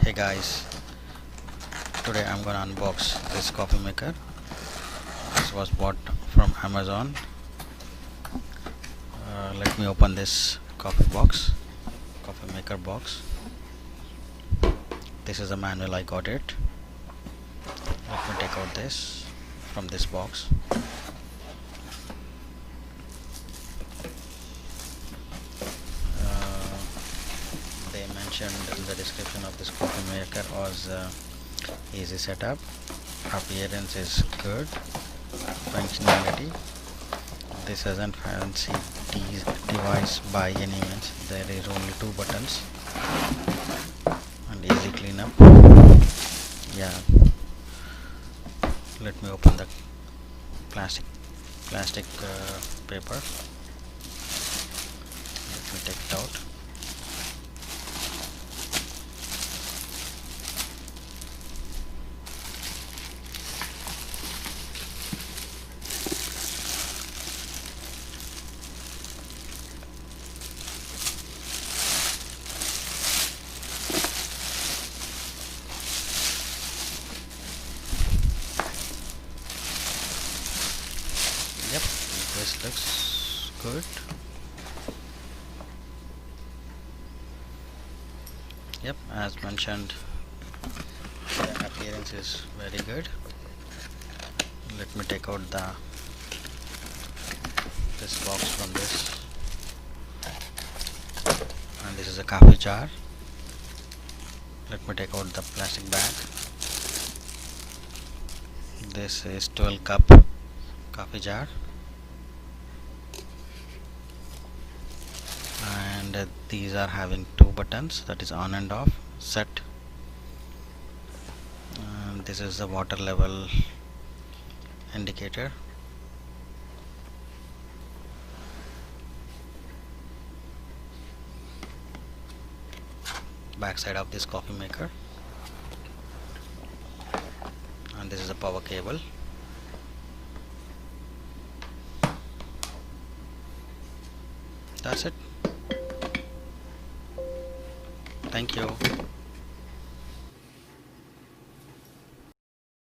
Hey guys, today I'm gonna unbox this coffee maker. This was bought from Amazon. Let me open this coffee maker box. This is the manual. I got it. Let me take out this from this box. They mentioned in the description of this coffee maker was easy setup, appearance is good, functionality. This isn't fancy device by any means. There is only 2 buttons and easy cleanup. Yeah, let me open the plastic paper. Let me take it out. Yep, this looks good. Yep, as mentioned, the appearance is very good. Let me take out this box from this, and this is a coffee jar. Let me take out the plastic bag. This is 12 cup coffee jar, and these are having 2 buttons, that is on and off set, and this is the water level indicator. Back side of this coffee maker, and this is a power cable. That's it. Thank you.